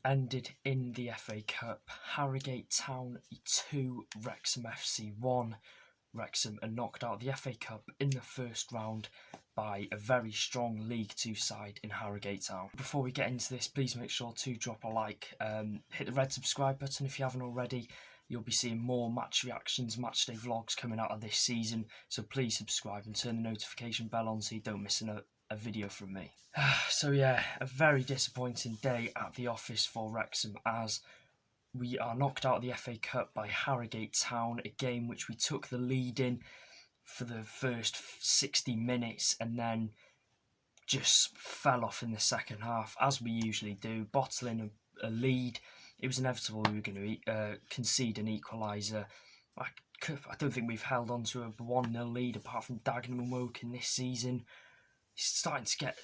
ended in the FA Cup. Harrogate Town 2, Wrexham FC 1. Wrexham are knocked out of the FA Cup in the first round by a very strong League Two side in Harrogate Town. Before we get into this, please make sure to drop a like, hit the red subscribe button if you haven't already. You'll be seeing more match reactions, matchday vlogs coming out of this season, so please subscribe and turn the notification bell on so you don't miss a video from me. So yeah, a very disappointing day at the office for Wrexham as we are knocked out of the FA Cup by Harrogate Town, a game which we took the lead in for the first 60 minutes and then just fell off in the second half, as we usually do, bottling a lead. It was inevitable we were going to concede an equaliser. I don't think we've held on to a 1-0 lead apart from Dagenham and Woking this season. It's starting to get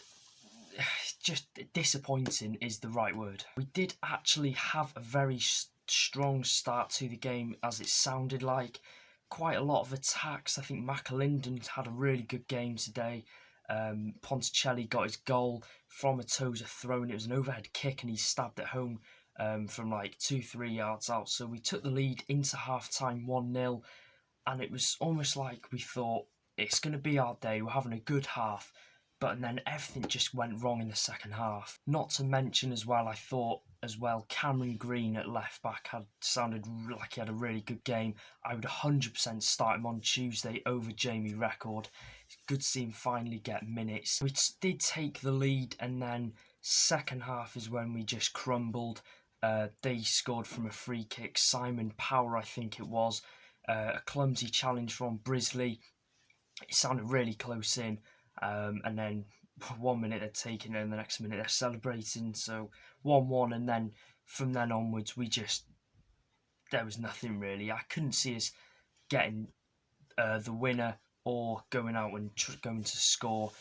just disappointing is the right word. We did actually have a very strong start to the game, as it sounded like. Quite a lot of attacks. I think McAlinden had a really good game today. Ponticelli got his goal from a Tozer throw, and it was an overhead kick and he stabbed it home from like 2-3 yards out. So we took the lead into half-time 1-0, and it was almost like we thought it's going to be our day, we're having a good half. But then everything just went wrong in the second half. Not to mention as well, I thought as well, Cameron Green at left back sounded like he had a really good game. I would 100% start him on Tuesday over Jamie Record. It's good to see him finally get minutes. We did take the lead, and then second half is when we just crumbled. They scored from a free kick. Simon Power, I think it was. A clumsy challenge from Brisley. It sounded really close in. And then 1 minute they're taking it and the next minute they're celebrating. So 1-1, and then from then onwards there was nothing really. I couldn't see us getting the winner or going out and going to score.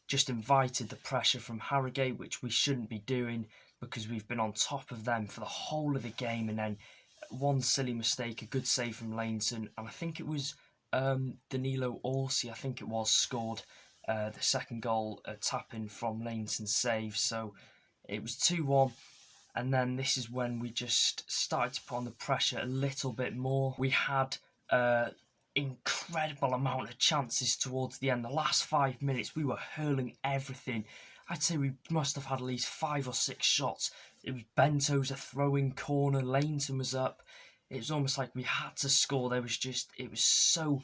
Just invited the pressure from Harrogate, which we shouldn't be doing because we've been on top of them for the whole of the game. And then one silly mistake, a good save from Laneson, and I think it was Danilo Orsi, I think it was, scored the second goal, a tap-in from Laneson's save. So it was 2-1, and then this is when we just started to put on the pressure a little bit more. We had incredible amount of chances towards the end. The last 5 minutes, we were hurling everything. I'd say we must have had at least 5 or 6 shots. It was Bento's a throwing corner, Laneson was up. It was almost like we had to score. It was so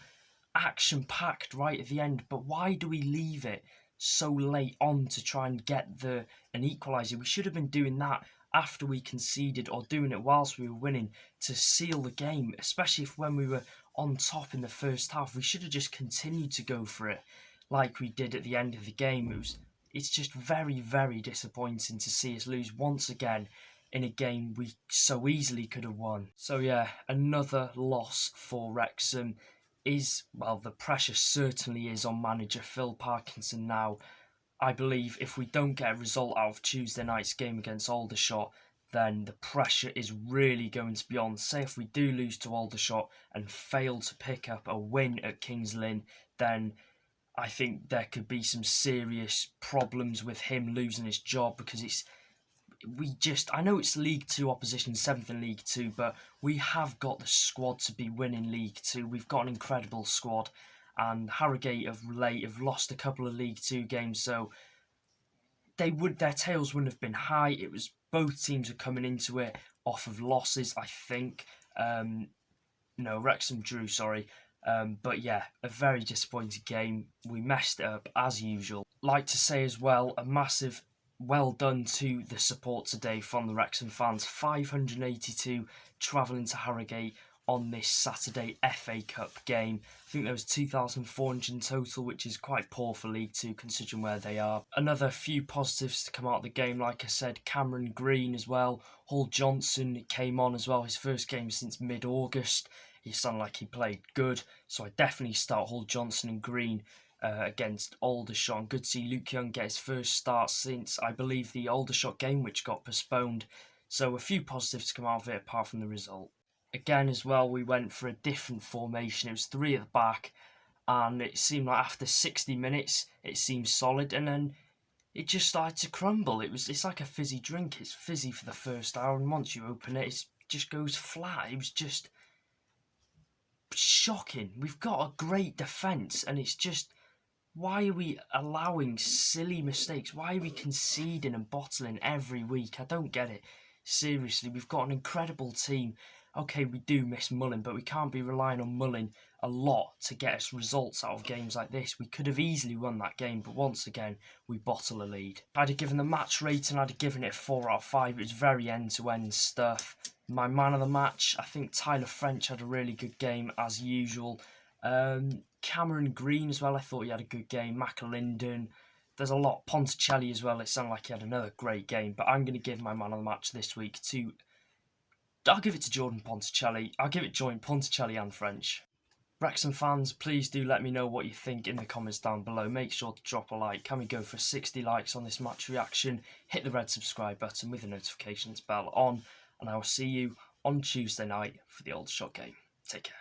action-packed right at the end, but why do we leave it so late on to try and get an equaliser? We should have been doing that after we conceded, or doing it whilst we were winning to seal the game, especially if when we were on top in the first half. We should have just continued to go for it like we did at the end of the game. It's just very, very disappointing to see us lose once again in a game we so easily could have won. So yeah, another loss for Wrexham. The pressure certainly is on manager Phil Parkinson now. I believe if we don't get a result out of Tuesday night's game against Aldershot, then the pressure is really going to be on. Say if we do lose to Aldershot and fail to pick up a win at Kings Lynn, then I think there could be some serious problems with him losing his job, because I know it's League 2 opposition, 7th in League 2, but we have got the squad to be winning League 2. We've got an incredible squad, and Harrogate of late have lost a couple of League 2 games, so their tails wouldn't have been high. It was both teams are coming into it off of losses, I think. Wrexham drew, sorry. But yeah, a very disappointing game. We messed it up as usual. Like to say as well, a massive well done to the support today from the Wrexham fans. 582 travelling to Harrogate on this Saturday FA Cup game. I think there was 2,400 in total, which is quite poor for League 2 considering where they are. Another few positives to come out of the game, like I said, Cameron Green as well. Hall Johnson came on as well, his first game since mid-August. He sounded like he played good, so I definitely start Hall Johnson and Green against Aldershot. And good to see Luke Young get his first start since, I believe, the Aldershot game, which got postponed. So a few positives to come out of it apart from the result. Again as well, we went for a different formation. It was 3 at the back, and it seemed like after 60 minutes it seemed solid, and then it just started to crumble. It's like a fizzy drink. It's fizzy for the first hour, and once you open it, it just goes flat. It was just shocking. We've got a great defence, and it's just, why are we allowing silly mistakes? Why are we conceding and bottling every week? I don't get it. Seriously, we've got an incredible team. Okay, we do miss Mullin, but we can't be relying on Mullin a lot to get us results out of games like this. We could have easily won that game, but once again, we bottle a lead. I'd have given the match rating, I'd have given it a 4 out of 5. It was very end-to-end stuff. My man of the match, I think Tyler French had a really good game, as usual. Cameron Green as well, I thought he had a good game. McAlinden, there's a lot. Ponticelli as well, it sounded like he had another great game. But I'm going to give my man of the match this week to... I'll give it to Jordan Ponticelli. I'll give it joint Ponticelli and French. Wrexham fans, please do let me know what you think in the comments down below. Make sure to drop a like. Can we go for 60 likes on this match reaction? Hit the red subscribe button with the notifications bell on. And I will see you on Tuesday night for the Old Shot game. Take care.